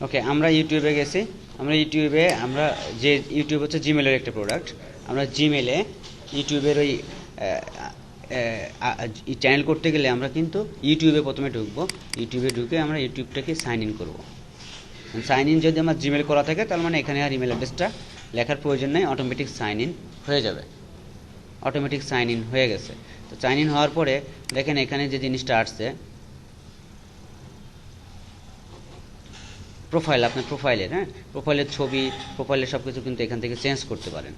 ওকে, আমরা ইউটিউবে গেছি। আমরা যে ইউটিউব হচ্ছে জিমেলের একটা প্রোডাক্ট। আমরা জিমেলে ইউটিউবের ওই চ্যানেল করতে গেলে আমরা কিন্তু ইউটিউবে প্রথমে ঢুকবো। ইউটিউবে ঢুকে আমরা ইউটিউবটাকে সাইন ইন করবো। সাইন ইন যদি আমার জিমেল করা থাকে তার মানে এখানে আর ইমেল অ্যাড্রেসটা লেখার প্রয়োজন নেই, অটোমেটিক সাইন ইন হয়ে যাবে। অটোমেটিক সাইন ইন হয়ে গেছে। তো সাইন ইন হওয়ার পরে দেখেন এখানে যে জিনিসটা আসছে প্রোফাইল, আপনার প্রোফাইলের, প্রোফাইলের ছবি, প্রোফাইলের সব কিছু কিন্তু এখান থেকে চেঞ্জ করতে পারেন।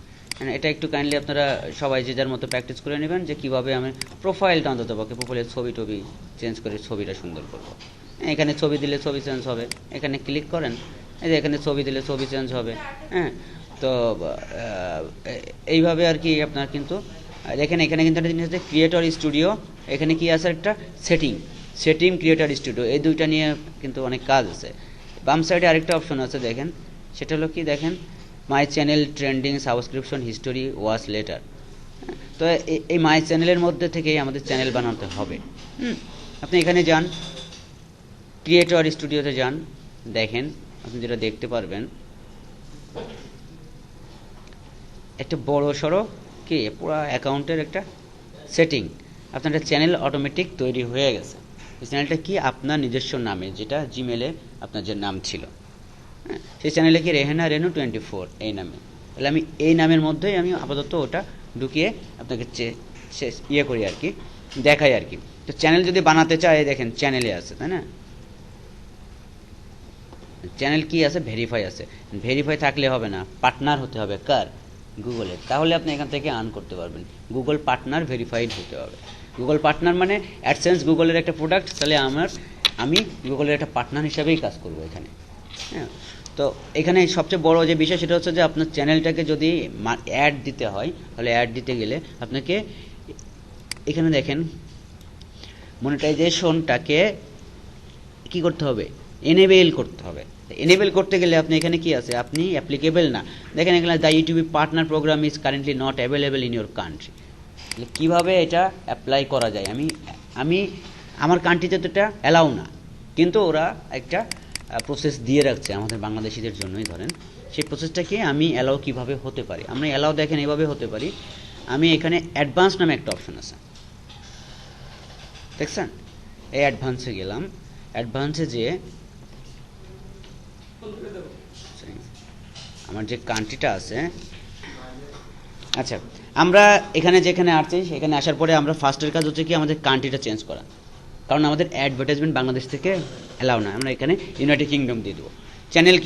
এটা একটু কাইন্ডলি আপনারা সবাই যে যার মতো প্র্যাকটিস করে নেবেন যে কীভাবে আমি প্রোফাইলটা অন্তত পক্ষে প্রোফাইলের ছবি টবি চেঞ্জ করে ছবিটা সুন্দর করবো। এখানে ছবি দিলে ছবি চেঞ্জ হবে, এখানে ক্লিক করেন, এই যে এখানে ছবি দিলে ছবি চেঞ্জ হবে। তো এইভাবে আর কি আপনার কিন্তু দেখেন এখানে কিন্তু একটা জিনিস আছে ক্রিয়েটর স্টুডিও, এখানে কি আছে একটা সেটিং ক্রিয়েটর স্টুডিও, এই দুইটা নিয়ে কিন্তু অনেক কাজ আছে। বাম সাইডে আরেকটা অপশন আছে দেখেন, সেটা হলো কি দেখেন my channel trending subscription history watch later. তো এই মাই চ্যানেলের মধ্যে থেকেই আমাদের চ্যানেল বানাতে হবে। আপনি এখানে যান, ক্রিয়েটর স্টুডিওতে যান, দেখেন আপনি যেটা দেখতে পারবেন একটা বড় সড়ো কি পুরো অ্যাকাউন্টের একটা সেটিং, আপনার একটা চ্যানেল অটোমেটিক তৈরি হয়ে গেছে। এই চ্যানেলটা কি আপনার নিজস্ব নামে, যেটা জিমেলে আপনার যে নাম ছিল, সেই চ্যানেলে কি রেহেনা রেনু 24 এই নামে। তাহলে আমি এই নামের মধ্যেই আমি আপাতত ওটা ঢুকিয়ে আপনাকে ইয়ে করি আর কি, দেখাই আর কি। তো চ্যানেল যদি বানাতে চায় দেখেন চ্যানেলে আছে, তাই না? চ্যানেল কি আছে? ভেরিফাই আছে। ভেরিফাই থাকলে হবে না, পার্টনার হতে হবে। কার? গুগলের। তাহলে আপনি এখান থেকে আর্ন করতে পারবেন। গুগল পার্টনার ভেরিফাইড হতে হবে। গুগল পার্টনার মানে অ্যাডসেন্স গুগলের একটা প্রোডাক্ট, তাহলে আমি গুগলের একটা পার্টনার হিসাবেই কাজ করব এখানে। তো এখানে সবচেয়ে বড় যে বিষয় সেটা হচ্ছে যে আপনার চ্যানেলটাকে যদি অ্যাড দিতে হয়, তাহলে অ্যাড দিতে গেলে আপনাকে এখানে দেখেন মনিটাইজেশনটাকে কি করতে হবে? এনেবেল করতে হবে। এনেবেল করতে গেলে আপনি এখানে কি আছে, আপনি অ্যাপ্লিকেবল না। দেখেন এখানে the YouTube partner programme is currently not available in your country. কীভাবে এটা অ্যাপ্লাই করা যায়? আমি আমার কান্ট্রিতে তো এটা অ্যালাউ না, কিন্তু ওরা একটা প্রসেস দিয়ে রাখছে আমাদের বাংলাদেশিদের জন্যই। ধরেন সেই প্রসেসটাকে আমি অ্যালাউ কীভাবে হতে পারি। আমরা অ্যালাউ দেখেন এভাবে হতে পারি। আমি এখানে অ্যাডভান্স নামে একটা অপশন আছে, দেখছেন? এই অ্যাডভান্সে গেলাম। অ্যাডভান্সে যেয়ে আমার যে কান্ট্রিটা আছে, আচ্ছা আমরা এখানে যেখানে আসছি সেখানে আসার পরে আমরা ফার্স্টের কাজ হচ্ছে কি আমাদের কান্ট্রিটা চেঞ্জ করা, কারণ আমাদের অ্যাডভার্টাইজমেন্ট বাংলাদেশ থেকে অ্যালাউ না। আমরা এখানে ইউনাইটেড কিংডম দিয়ে দেবো। চ্যানেল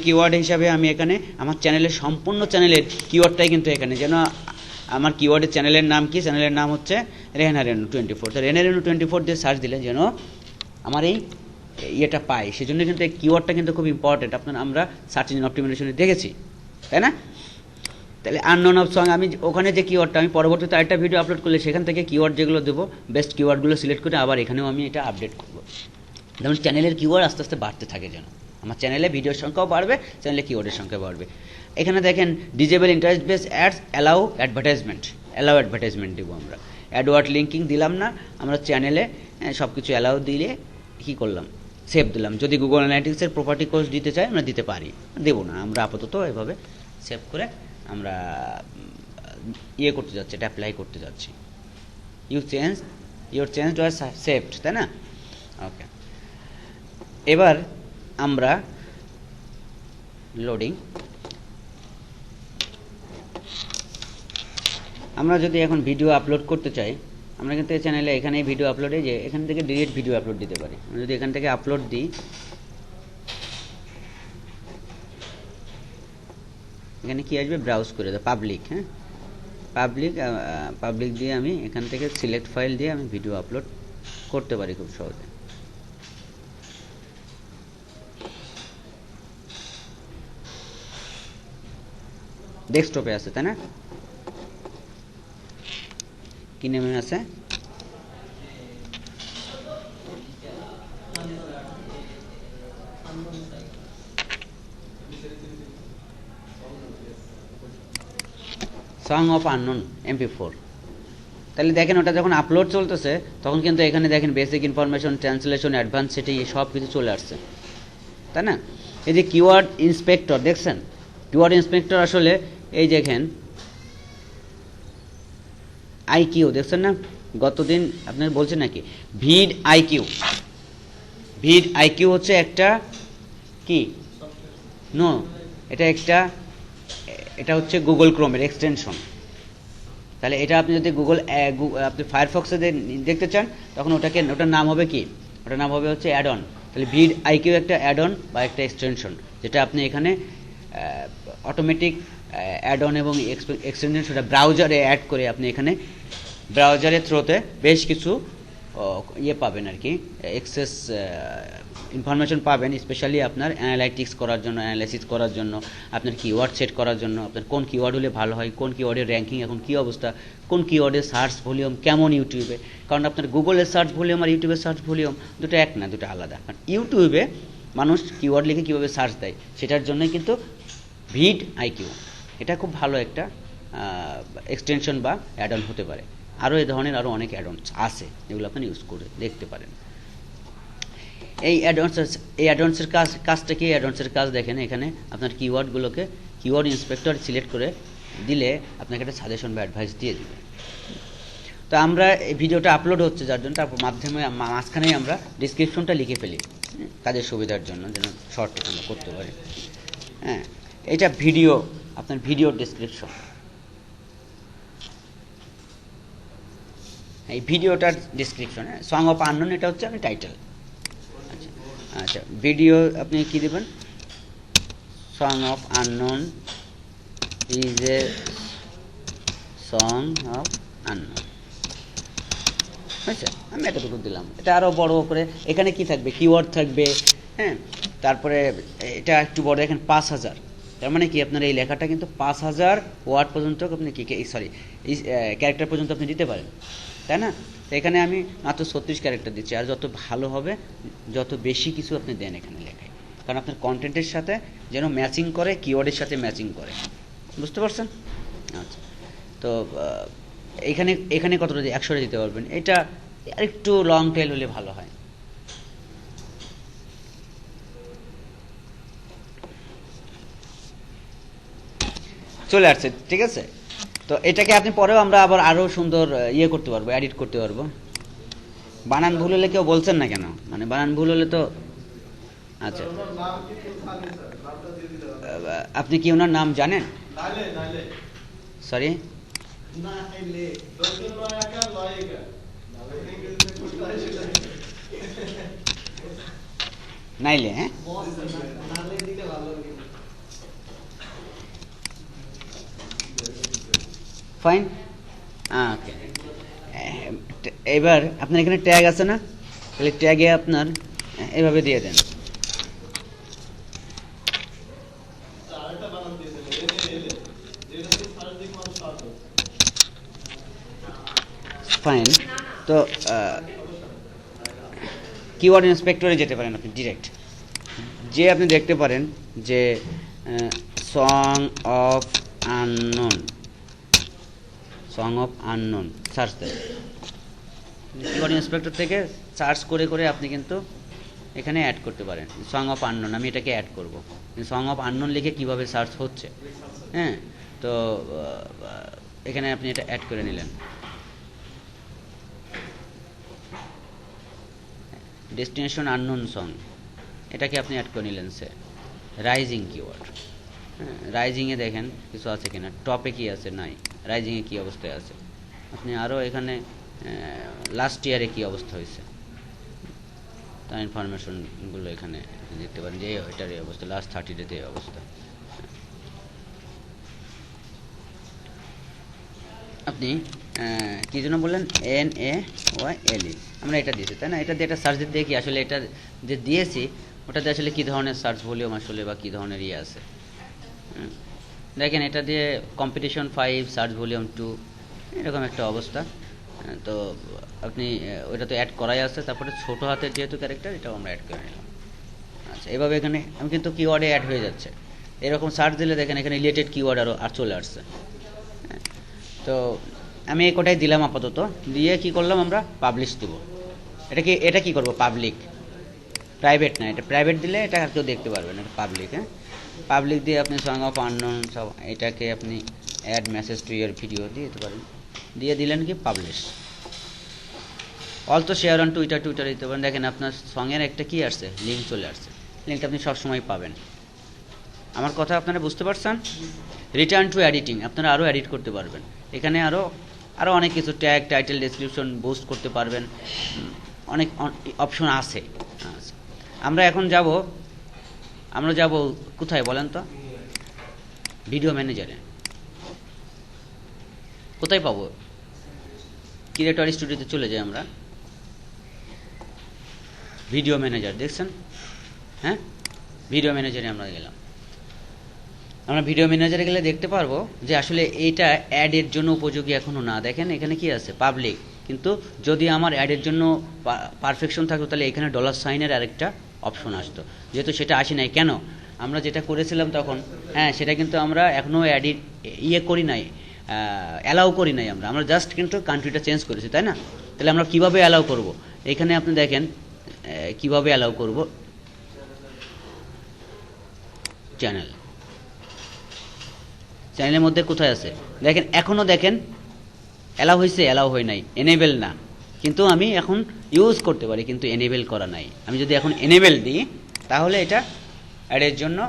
কিওয়ার্ড হিসাবে আমি এখানে আমার চ্যানেলের সম্পূর্ণ চ্যানেলের কিওয়ার্ডটাই কিন্তু এখানে, যেন আমার কিওয়ার্ডের চ্যানেলের নাম কি? চ্যানেলের নাম হচ্ছে রেহেনা রেনু 24। তো রেহেনা রেনু 24 দিয়ে সার্চ দিলে যেন আমার এই ইয়েটা পাই, সেজন্য কিন্তু এই কিওয়ার্ডটা কিন্তু খুব ইম্পর্টেন্ট। আমরা সার্চ ইঞ্জিন অপটিমাইজেশনে দেখেছি, তাই না? তাহলে আননোন অফ সং, আমি ওখানে যে কিওয়ার্ডটা আমি পরবর্তীতে আরেকটা ভিডিও আপলোড করলে সেখান থেকে কিওয়ার্ড যেগুলো দেবো, বেস্ট কিওয়ার্ডগুলো সিলেক্ট করে আবার এখানেও আমি এটা আপডেট করবো। যেমন চ্যানেলের কিওয়ার্ড আস্তে আস্তে বাড়তে থাকে, যেন আমার চ্যানেলে ভিডিওর সংখ্যাও বাড়বে, চ্যানেলে কিওয়ার্ডের সংখ্যা বাড়বে। এখানে দেখেন disable interest base ads allow advertisement দেবো আমরা। অ্যাডওয়ার্ড লিঙ্কিং দিলাম না, আমরা চ্যানেলে সব কিছু অ্যালাউ দিলে কী করলাম, সেভ দিলাম। যদি গুগল অ্যানালিটিক্সের প্রপার্টি কোর্স দিতে চাই আমরা দিতে পারি, দেবো না। আমরা আপাতত এভাবে সেভ করে আমরা ইয়ে করতে যাচ্ছি, এটা অ্যাপ্লাই করতে যাচ্ছি। ইউর চেঞ্জ ওয়াজ সেভড, তাই না? ওকে, এবার আমরা লোডিং, আমরা যদি এখন ভিডিও আপলোড করতে চাই, আমরা কিন্তু এই চ্যানেলে এখানে ভিডিও আপলোডে যে এখান থেকে ডিরেক্ট ভিডিও আপলোড দিতে পারি। আমরা যদি এখান থেকে আপলোড দিই, এখানে কি আসবে? ব্রাউজ করে দাও পাবলিক। পাবলিক দিয়ে আমি এখান থেকে সিলেক্ট ফাইল দিয়ে আমি ভিডিও আপলোড করতে পারি খুব সহজে। ডেস্কটপে আছে, তাই না? কি নামে আছে? Song of unknown MP4। তাহলে দেখেন ওটা যখন আপলোড চলতেছে তখন কিন্তু এখানে দেখেন basic information, translation, advance setting, এই সব কিছু চলে আসছে, তাই না? এই যে কিওয়ার্ড ইন্সপেক্টর দেখছেন, কিওয়ার্ড ইন্সপেক্টর আসলে এই দেখেন আইকিউ দেখছেন না, গতদিন আপনার বলছেন নাকি ভিড আইকিউ, ভিড আইকিউ হচ্ছে একটা কি নো, এটা হচ্ছে গুগল ক্রোমের এক্সটেনশন। তাহলে এটা আপনি যদি আপনি ফায়ারফক্সে দেখতে চান তখন ওটার নাম হবে কি, ওটার নাম হবে হচ্ছে অ্যাড অন। তাহলে ভিড আইকিউ একটা অ্যাড অন বা একটা এক্সটেনশন, যেটা আপনি এখানে অটোমেটিক অ্যাড অন এবং এক্সটেনশন সেটা ব্রাউজারে অ্যাড করে আপনি এখানে ব্রাউজারের থ্রোতে বেশ কিছু ইয়ে পাবেন আর কি, এক্সেস ইনফরমেশন পাবেন, স্পেশালি আপনার অ্যানালাইটিক্স করার জন্য, অ্যানালাইসিস করার জন্য, আপনার কিওয়ার্ড সেট করার জন্য, আপনার কোন কিওয়ার্ড হলে ভালো হয়, কোন কিওয়ার্ডের র্যাঙ্কিং এখন কী অবস্থা, কোন কিওয়ার্ডের সার্চ ভলিউম কেমন ইউটিউবে। কারণ আপনার গুগলের সার্চ ভলিউম আর ইউটিউবের সার্চ ভলিউম দুটো এক না, দুটো আলাদা। কারণ ইউটিউবে মানুষ কিওয়ার্ড লিখে কীভাবে সার্চ দেয় সেটার জন্যই কিন্তু ভিড আইকিউ এটা খুব ভালো একটা এক্সটেনশন বা অ্যাড অন হতে পারে। আরও এই ধরনের আরও অনেক অ্যাড অনস আছে যেগুলো আপনি ইউজ করে দেখতে পারেন। এই অ্যাডভান্সের কাজটা কি, অ্যাডভান্সের কাজ দেখেন এখানে আপনার কিওয়ার্ডগুলোকে কিওয়ার্ড ইন্সপেক্টর সিলেক্ট করে দিলে আপনাকে একটা সাজেশন বা অ্যাডভাইস দিয়ে দেবে। তো আমরা এই ভিডিওটা আপলোড হচ্ছে যার জন্য তারপর মাঝখানেই আমরা ডিসক্রিপশনটা লিখে ফেলি কাজের সুবিধার জন্য, যেন শর্ট আমরা করতে পারি। হ্যাঁ, এটা ভিডিও, আপনার ভিডিওর ডিসক্রিপশন, এই ভিডিওটার ডিসক্রিপশন। সং অফ আননোন এটা হচ্ছে আমি টাইটেল। আচ্ছা, ভিডিও আপনি কি দেবেন, song of unknown is a song of unknown, আচ্ছা আমি এতটুকু দিলাম। এটা আরও বড় করে এখানে কি থাকবে, কিওয়ার্ড থাকবে। হ্যাঁ, তারপরে এটা একটু বড় দেখেন 5000, তার মানে কি আপনার এই লেখাটা কিন্তু 5000 ওয়ার্ড পর্যন্ত আপনি ক্যারেক্টার পর্যন্ত আপনি দিতে পারেন, তাই না? তো এখানে আমি মাত্র 36 ক্যারেক্টার দিচ্ছি। আর যত ভালো হবে, যত বেশি কিছু আপনি দেন এখানে লেখায়, কারণ আপনার কন্টেন্টের সাথে যেন ম্যাচিং করে, কিওয়ার্ডের সাথে ম্যাচিং করে, বুঝতে পারছেন? আচ্ছা, তো এখানে কতটা 100টা দিতে পারবেন। এটা আরেকটু লং টেল হলে ভালো হয়। চলে আসছে, ঠিক আছে। তো এটাকে আপনি পরেও আমরা আবার আরও সুন্দর ইয়ে করতে পারবো, এডিট করতে পারবো। বানান ভুল হলে কেউ বলছেন না কেন, মানে বানান ভুল হলে তো আচ্ছা, আপনি কি ওনার নাম জানেন? সরি, নাইলে, হ্যাঁ ফাইন, ওকে। এবার আপনার এখানে ট্যাগ আছে না, তাহলে ট্যাগে আপনার এভাবে দিয়ে দেন, ফাইন। তো কিওয়ার্ড ইন্সপেক্টরে যেতে পারেন আপনি ডিরেক্ট, যে আপনি দেখতে পারেন যে song of unknown, song of unknown search দেন। কিওয়ার্ড ইন্সপেক্টর থেকে সার্চ করে করে আপনি কিন্তু এখানে অ্যাড করতে পারেন সং অফ আননোন। আমি এটাকে অ্যাড করব, সং অফ আননোন লিখে কিভাবে সার্চ হচ্ছে। হ্যাঁ, তো এখানে আপনি এটা অ্যাড করে নিলেন। ডেস্টিনেশন আননোন সং, এটাকে আপনি অ্যাড করে নিলেন। সে রাইজিং কিওয়ার্ড, হ্যাঁ রাইজিংয়ে দেখেন কিছু আছে কিনা, টপে কি আছে, নাই। রাইজিংয়ে কী অবস্থায় আছে, আপনি আরও এখানে লাস্ট ইয়ারে কী অবস্থা হয়েছে তার ইনফরমেশনগুলো এখানে দেখতে পারেন, যে এটার এই অবস্থা, লাস্ট 30 ডেতে এই অবস্থা। আপনি কী জন্য বললেন, NAYLE, আমরা এটা দিয়েছি তাই না? এটা দিয়ে একটা সার্চ দিতে দেখি আসলে এটা যে দিয়েছি ওটাতে আসলে কী ধরনের সার্চ ভলিউম আসলে বা কী ধরনের ইয়ে আছে। দেখেন এটা দিয়ে কম্পিটিশন 5, সার্চ ভলিউম 2, এরকম একটা অবস্থা। তো আপনি ওইটা তো অ্যাড করাই আছে। তারপরে ছোটো হাতের যেহেতু ক্যারেক্টার, এটাও আমরা অ্যাড করে নিলাম। আচ্ছা, এভাবে এখানে আমি কিন্তু কিওয়ার্ডে অ্যাড হয়ে যাচ্ছে। এরকম সার্চ দিলে দেখেন এখানে রিলেটেড কিওয়ার্ড আর চলে আসছে। তো আমি এই কোটাই দিলাম আপাতত, দিয়ে কি করলাম আমরা পাবলিশ দেব। এটা কি করব, পাবলিক। প্রাইভেট না, এটা প্রাইভেট দিলে এটা আর কেউ দেখতে পারবে না, এটা পাবলিক। হ্যাঁ, পাবলিক দিয়ে আপনি সং অফ আননোন সব এটাকে আপনি add message to your video দিয়ে দিতে পারেন, দিয়ে দিলেন কি publish. Also share on Twitter, Twitter দিতে পারেন। দেখেন আপনার সঙের একটা কি আসছে, লিঙ্ক চলে আসছে, লিঙ্কটা আপনি সবসময় পাবেন। আমার কথা আপনারা বুঝতে পারছেন? রিটার্ন টু এডিটিং, আপনারা আরও এডিট করতে পারবেন। এখানে আরও আরও অনেক কিছু ট্যাগ, টাইটেল, ডেসক্রিপশন বুস্ট করতে পারবেন, অনেক অপশন আছে। আমরা এখন আমরা যাব কোথায় বলেন তো? ভিডিও ম্যানেজারে। কোথায় পাবো? ক্রিয়েটর স্টুডিওতে চলে যাই আমরা, ভিডিও ম্যানেজার দেখছেন? হ্যাঁ, ভিডিও ম্যানেজারে আমরা গেলাম। আমরা ভিডিও ম্যানেজারে গেলে দেখতে পারবো যে আসলে এইটা অ্যাডের জন্য উপযোগী এখনও না। দেখেন এখানে কি আছে, পাবলিক। কিন্তু যদি আমার অ্যাডের জন্য পারফেকশন থাকতো তাহলে এখানে ডলার সাইনের আরেকটা অপশন আসতো, যেহেতু সেটা আসে নাই। কেন? আমরা যেটা করেছিলাম তখন, হ্যাঁ, সেটা কিন্তু আমরা এখনও করি নাই, অ্যালাউ করি নাই। আমরা জাস্ট কিন্তু কান্ট্রিটা চেঞ্জ করেছি, তাই না? তাহলে আমরা কিভাবে অ্যালাউ করব? এখানে আপনি দেখেন কিভাবে অ্যালাউ করব। চ্যানেলের মধ্যে কোথায় আছে দেখেন, এখনও দেখেন অ্যালাউ হয়েছে, অ্যালাউ হয় নাই, এনেবেল না। কিন্তু আমি এখন ইউজ করতে পারি, কিন্তু এনেবেল করা নাই। আমি যদি এখন এনেবেল দিই তাহলে এটা অ্যাডের জন্য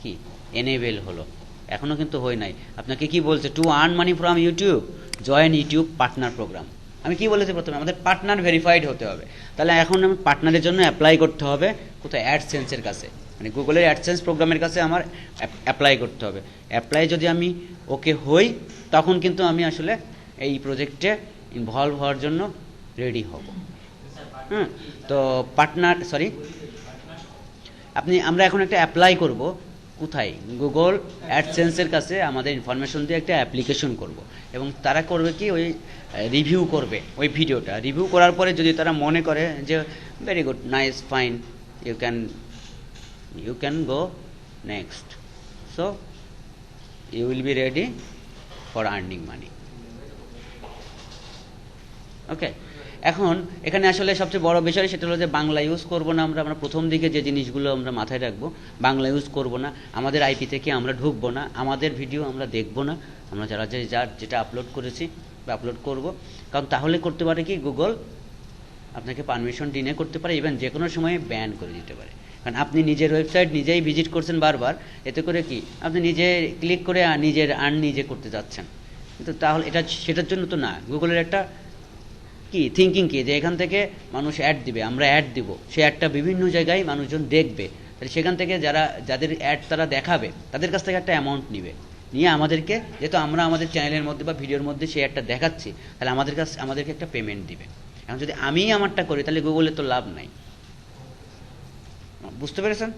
কি এনেবেল হলো, এখনও কিন্তু হয় নাই। আপনাকে কি বলছে? To earn money from YouTube join YouTube partner programme. আমি কি বলেছি প্রথমে? আমাদের পার্টনার ভেরিফাইড হতে হবে। তাহলে এখন আমি পার্টনারের জন্য অ্যাপ্লাই করতে হবে কোথায়? অ্যাডসেন্সের কাছে, মানে গুগলের অ্যাডসেন্স প্রোগ্রামের কাছে আমার অ্যাপ্লাই করতে হবে। অ্যাপ্লাই যদি আমি ওকে হই তখন কিন্তু আমি আসলে এই প্রজেক্টে ইনভলভ হওয়ার জন্য রেডি হব। হুম, তো আমরা এখন একটা অ্যাপ্লাই করব কোথায়? গুগল অ্যাডসেন্সের কাছে আমাদের ইনফরমেশন দিয়ে একটা অ্যাপ্লিকেশন করব, এবং তারা করবে কি, ওই রিভিউ করবে ওই ভিডিওটা। রিভিউ করার পরে যদি তারা মনে করে যে very good, nice, fine, you can go next, so you will be ready for earning money. ওকে, এখন এখানে আসলে সবচেয়ে বড় বিষয় সেটা হলো যে বাংলা ইউজ করব না। আমরা প্রথম দিকে যে জিনিসগুলো আমরা মাথায় রাখবো, বাংলা ইউজ করব না, আমাদের আইপি থেকে আমরা ঢুকবো না, আমাদের ভিডিও আমরা দেখবো না, আমরা যেটা আপলোড করেছি বা আপলোড করব। কারণ তাহলে করতে পারে কি, গুগল আপনাকে পারমিশন ডিনে করতে পারে, ইভেন যে কোনো সময় ব্যান করে দিতে পারে। কারণ আপনি নিজের ওয়েবসাইট নিজেই ভিজিট করছেন বারবার, এতে করে কি আপনি নিজে ক্লিক করে নিজের নিজে করতে যাচ্ছেন। কিন্তু তাহলে সেটার জন্য তো না। গুগলের একটা কি থিঙ্কিং কি, যে এখান থেকে মানুষ অ্যাড দিবে, আমরা অ্যাড দিব, সে অ্যাডটা বিভিন্ন জায়গায় মানুষজন দেখবে, তাহলে সেখান থেকে যাদের অ্যাড তারা দেখাবে তাদের কাছ থেকে একটা অ্যামাউন্ট নিবে, নিয়ে আমাদেরকে, যেহেতু আমরা আমাদের চ্যানেলের মধ্যে বা ভিডিওর মধ্যে সেই অ্যাডটা দেখাচ্ছি, তাহলে আমাদেরকে একটা পেমেন্ট দিবে। এখন যদি আমি আমারটা করি তাহলে গুগলের তো লাভ নাই। বুঝতে পেরেছেন?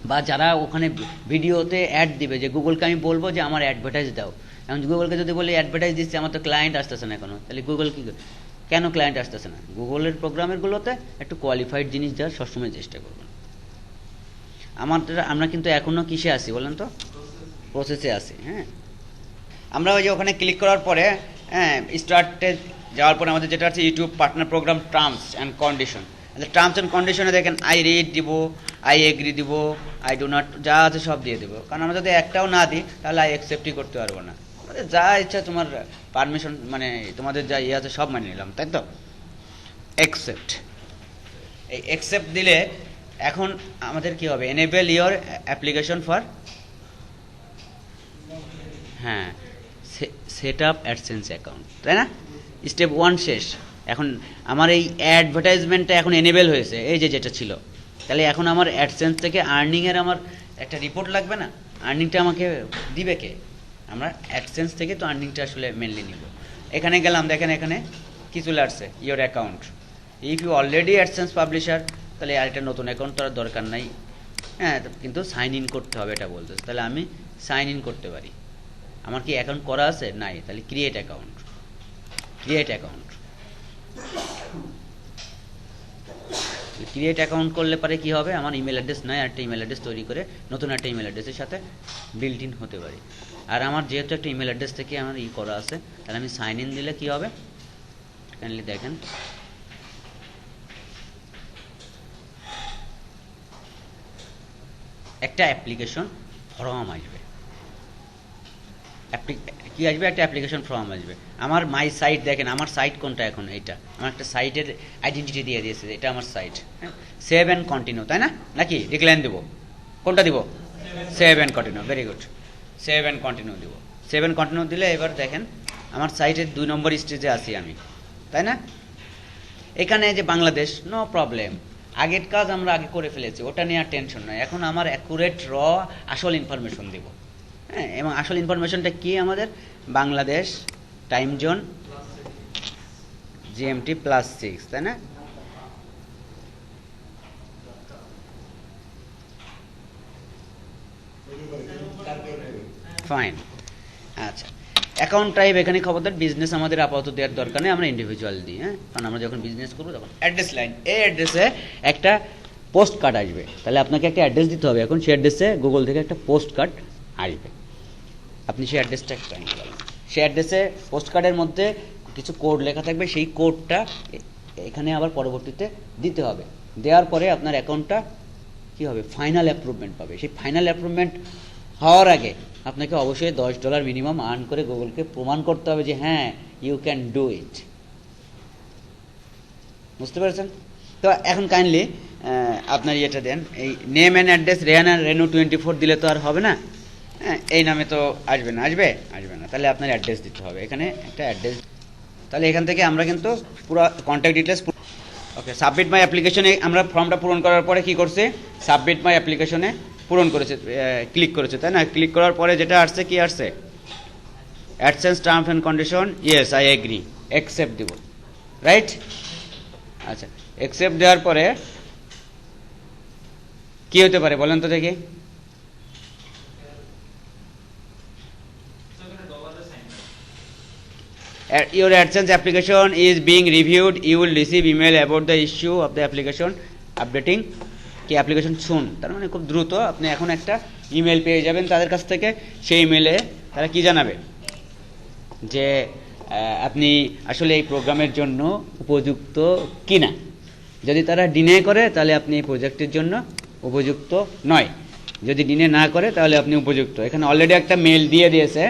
বা যারা ওখানে ভিডিওতে অ্যাড দিবে, যে গুগলকে আমি বলবো যে আমার অ্যাডভার্টাইজ দাও, এখন গুগলকে যদি বলি অ্যাডভার্টাইজ দিচ্ছে, আমার তো ক্লায়েন্ট আসতেছে না এখনো, তাহলে গুগল কি, কেন ক্লায়েন্ট আসতেছে না? গুগলের প্রোগ্রামেরগুলোতে একটু কোয়ালিফাইড জিনিস দেওয়ার সবসময় চেষ্টা করবেন। আমরা কিন্তু এখনো কিসে আছি বলেন তো? প্রসেসে আছি। হ্যাঁ, আমরা ওই যে ওখানে ক্লিক করার পরে, হ্যাঁ, স্টার্টে যাওয়ার পরে আমাদের যেটা আছে YouTube partner programme terms and condition. Terms and কন্ডিশনে দেখেন আই রিড দিব, আই এগ্রি দিব, আই ডু নট, যা আছে সব দিয়ে দেবো। কারণ আমরা যদি একটাও না দিই তাহলে আই অ্যাকসেপ্টই করতে পারবো না। যা ইচ্ছা তোমার পারমিশন, মানে তোমাদের যা আছে সব মানে নিলাম, তাই তো? অ্যাকসেপ্ট, এই অ্যাকসেপ্ট দিলে এখন আমাদের কি হবে? এনেবল ইওর অ্যাপ্লিকেশন ফর, হ্যাঁ, সেট আপ অ্যাডসেন্স অ্যাকাউন্ট, তাই না? স্টেপ 1 শেষ। এখন আমার এই অ্যাডভার্টাইজমেন্টটা এখন এনেবল হয়েছে, এই যেটা ছিল। তাহলে এখন আমার অ্যাডসেন্স থেকে আর্নিংয়ের আমার একটা রিপোর্ট লাগবে না? আর্নিংটা আমাকে দিবে কে? আমরা অ্যাডসেন্স থেকে তো আর্নিংটা আসলে মেনলি নিব। এখানে গেলাম, দেখেন এখানে কি চলে আসছে, your account. If you already AdSense publisher, তাহলে আর একটা নতুন অ্যাকাউন্ট করার দরকার নাই। হ্যাঁ, কিন্তু সাইন ইন করতে হবে এটা বলতেছে। তাহলে আমি সাইন ইন করতে পারি। আমার কি অ্যাকাউন্ট করা আছে? নাই। তাহলে ক্রিয়েট অ্যাকাউন্ট, ক্রিয়েট অ্যাকাউন্ট করলে পরে কি হবে? আমার ইমেল অ্যাড্রেস নাই, একটা ইমেল অ্যাড্রেস তৈরি করে নতুন একটা ইমেল অ্যাড্রেসের সাথে বিল্ট ইন হতে পারি। আর আমার যেহেতু একটা ইমেল অ্যাড্রেস থেকে আমার করা আছে, তাহলে আমি সাইন ইন দিলে কি হবে? কাইন্ডলি দেখেন, একটা অ্যাপ্লিকেশন ফর্ম আসবে, কি আসবে, একটা অ্যাপ্লিকেশন ফর্ম আসবে। আমার মাই সাইট দেখেন, আমার সাইট কোনটা এখন, এইটা আমার একটা সাইটের আইডেন্টিটি দিয়ে দিয়েছে, এটা আমার সাইট। হ্যাঁ, সেভ অ্যান্ড কন্টিনিউ, তাই না, নাকি ডিক্লাইন দেবো, কোনটা দিব, save and continue, very good, save and continue দিব। সেভ অ্যান্ড কন্টিনিউ দিলে এবার দেখেন আমার সাইটের 2 নম্বর স্টেজে আছি আমি, তাই না। এখানে যে বাংলাদেশ, নো প্রবলেম, আগের কাজ আমরা আগে করে ফেলেছি, ওটা নিয়ে আর টেনশন নয়। এখন আমার অ্যাকুরেট আসল ইনফরমেশন দেব। হ্যাঁ, এবং আসল ইনফরমেশনটা কি, আমাদের বাংলাদেশ টাইম জোন জিএমটি +6, তাই না। ফাইন, আচ্ছা। অ্যাকাউন্ট টাইপ এখানে খবরদার বিজনেস আমাদের আপাতত দেওয়ার দরকার নেই, আমরা ইন্ডিভিজুয়াল দিই। হ্যাঁ, কারণ আমরা যখন বিজনেস করবো তখন অ্যাড্রেস লাইন, এই অ্যাড্রেসে একটা পোস্ট কার্ড আসবে, তাহলে আপনাকে একটা অ্যাড্রেস দিতে হবে। এখন সেই অ্যাড্রেসে গুগল থেকে একটা পোস্ট কার্ড আসবে, আপনি সেই অ্যাড্রেসটা একটা করেন। সেই অ্যাড্রেসে পোস্ট কার্ডের মধ্যে কিছু কোড লেখা থাকবে, সেই কোডটা এখানে আবার পরবর্তীতে দিতে হবে। দেওয়ার পরে আপনার অ্যাকাউন্টটা কী হবে, ফাইনাল অ্যাপ্রুভমেন্ট পাবে। সেই ফাইনাল অ্যাপ্রুভমেন্ট হওয়ার আগে আপনাকে অবশ্যই $10 মিনিমাম আর্ন করে গুগলকে প্রমাণ করতে হবে যে হ্যাঁ ইউ ক্যান ডু ইট। বুঝতে পেরেছেন? তো এখন কাইন্ডলি আপনার ইয়েটা দেন, এই নেম অ্যান্ড অ্যাড্রেস রেহানা রেনু 24 দিলে তো আর হবে না। হ্যাঁ, এই নামে তো আসবে না, আসবে না, তাহলে আপনার অ্যাড্রেস দিতে হবে, এখানে একটা অ্যাড্রেস। তাহলে এখান থেকে আমরা কিন্তু পুরো কন্ট্যাক্ট ডিটেলস, ওকে, সাবমিট মাই অ্যাপ্লিকেশনে আমরা ফর্মটা পূরণ করার পরে কি করছে, সাবমিট মাই অ্যাপ্লিকেশনে পূরণ করেছে, ক্লিক করেছে, তাই না। ক্লিক করার পরে যেটা আসছে, কি আসছে, AdSense terms and condition, yes I agree, accept দিব, রাইট। আচ্ছা, অ্যাকসেপ্ট দেওয়ার পরে কি হতে পারে বলেন তো দেখি, your AdSense application is being reviewed, you will receive email about the issue of the application updating কি অ্যাপ্লিকেশন শুন, তার মানে খুব দ্রুত আপনি এখন একটা ইমেল পেয়ে যাবেন তাদের কাছ থেকে। সেই ইমেলে তারা কি জানাবে, যে আপনি আসলে এই প্রোগ্রামের জন্য উপযুক্ত কিনা। যদি তারা ডিনে করে তাহলে আপনি এই প্রজেক্টের জন্য উপযুক্ত নয়, যদি ডিনে না করে তাহলে আপনি উপযুক্ত। এখানে অলরেডি একটা মেল দিয়ে দিয়েছে,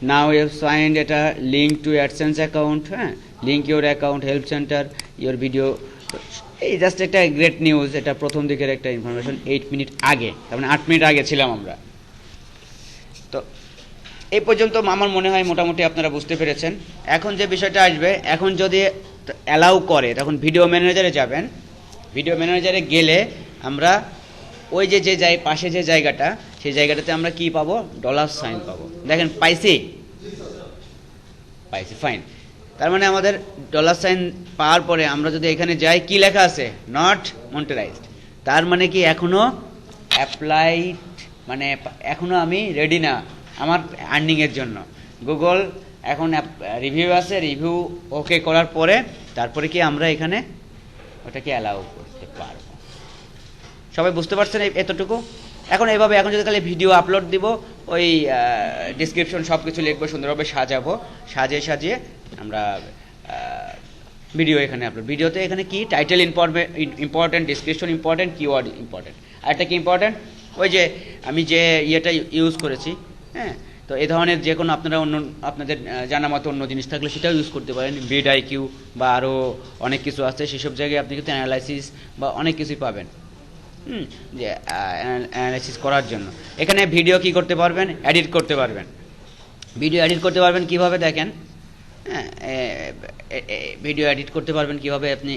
নাও ইউ সাইন্ড, এটা লিঙ্ক টু অ্যাডসেন্স অ্যাকাউন্ট, হ্যাঁ, link your account help centre your video. এই জাস্ট একটা গ্রেট নিউজ, এটা প্রথম দিকের একটা ইনফরমেশন, 8 মিনিট আগে, তার মানে 8 মিনিট আগে ছিলাম আমরা। তো এই পর্যন্ত আমার মনে হয় মোটামুটি আপনারা বুঝতে পেরেছেন। এখন যে বিষয়টা আসবে, এখন যদি অ্যালাউ করে তখন ভিডিও ম্যানেজারে যাবেন। ভিডিও ম্যানেজারে গেলে আমরা ওই যে পাশে যে জায়গাটা, সেই জায়গাটাতে আমরা কি পাবো, $সাইন পাবো। দেখেন পাইছি, ফাইন। তার মানে আমাদের $সাইন পাওয়ার পরে আমরা যদি এখানে যাই, কি লেখা আছে, নট মনিটাইজড। তার মানে কি এখনো অ্যাপ্লাইড, মানে এখনো আমি রেডি না আমার আর্নিংয়ের জন্য। গুগল এখন রিভিউ আছে, রিভিউ ওকে করার পরে তারপরে কি আমরা এখানে ওটাকে অ্যালাউ করতে পারবো। সবাই বুঝতে পারছেন এতটুকু? এখন এইভাবে, এখন যদি তাহলে ভিডিও আপলোড দিব, ওই ডিসক্রিপশন সব কিছু লিখবো, সুন্দরভাবে সাজাবো, সাজিয়ে আমরা ভিডিও এখানে আপলোড। ভিডিওতে এখানে কি title important, description important, keyword important. আর একটা কি ইম্পর্টেন্ট, ওই যে আমি যে ইয়েটা ইউজ করেছি, হ্যাঁ, তো এই ধরনের যে কোনো আপনারা অন্য আপনাদের জানা মতো অন্য জিনিস থাকলে সেটাও ইউজ করতে পারেন। VidIQ বা আরও অনেক কিছু আছে, সেসব জায়গায় আপনি কিন্তু অ্যানালাইসিস বা অনেক কিছুই পাবেন, যে অ্যানালাইসিস করার জন্য। এখানে ভিডিও কি করতে পারবেন, এডিট করতে পারবেন। ভিডিও এডিট করতে পারবেন কিভাবে দেখেন, হ্যাঁ, ভিডিও এডিট করতে পারবেন কিভাবে, আপনি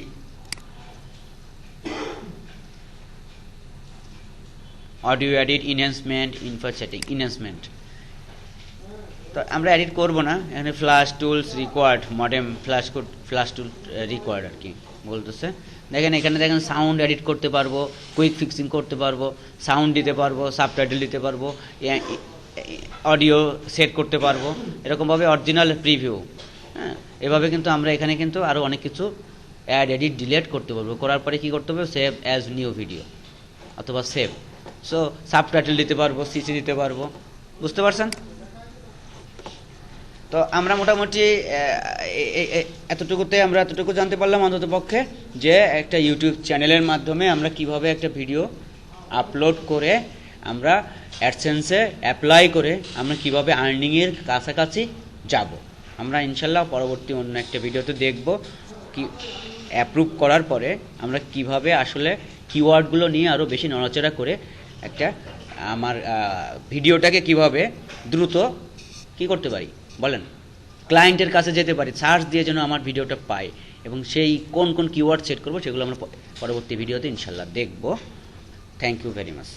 audio edit, enhancement, info setting, enhancement. তো আমরা এডিট করব না, এখানে flash tools required, modem flash tool required আর কি বলতেছে। দেখেন এখানে দেখেন সাউন্ড এডিট করতে পারবো, কুইক ফিক্সিং করতে পারবো, সাউন্ড দিতে পারবো, সাবটাইটেল দিতে পারবো, অডিও সেট করতে পারবো, এরকমভাবে অরিজিনাল প্রিভিউ। হ্যাঁ, এভাবে কিন্তু আমরা এখানে কিন্তু আরও অনেক কিছু অ্যাড, এডিট, ডিলিট করতে পারবো। করার পরে কি করতে হবে, সেভ অ্যাজ নিউ ভিডিও অথবা সেভ। সো সাবটাইটেল দিতে পারবো, সিসি দিতে পারবো। বুঝতে পারছেন? তো আমরা মোটামুটি এতটুকু জানতে পারলাম অন্তত পক্ষে, যে একটা ইউটিউব চ্যানেলের মাধ্যমে আমরা কিভাবে একটা ভিডিও আপলোড করে আমরা অ্যাডসেন্সে অ্যাপ্লাই করে আমরা কিভাবে আর্নিংয়ের কাছাকাছি যাব। আমরা ইনশাল্লাহ পরবর্তী অন্য একটা ভিডিওতে দেখব কি অ্যাপ্রুভ করার পরে আমরা কিভাবে আসলে কিওয়ার্ডগুলো নিয়ে আরও বেশি নড়াচড়া করে একটা আমার ভিডিওটাকে কিভাবে দ্রুত কি করতে পারি বলেন, ক্লায়েন্টের কাছে যেতে পারি, সার্চ দিয়ে যেন আমার ভিডিওটা পাই, এবং সেই কোন কোন কিওয়ার্ড সেট করবো সেগুলো আমরা পরবর্তী ভিডিওতে ইনশাল্লাহ দেখব। Thank you very much.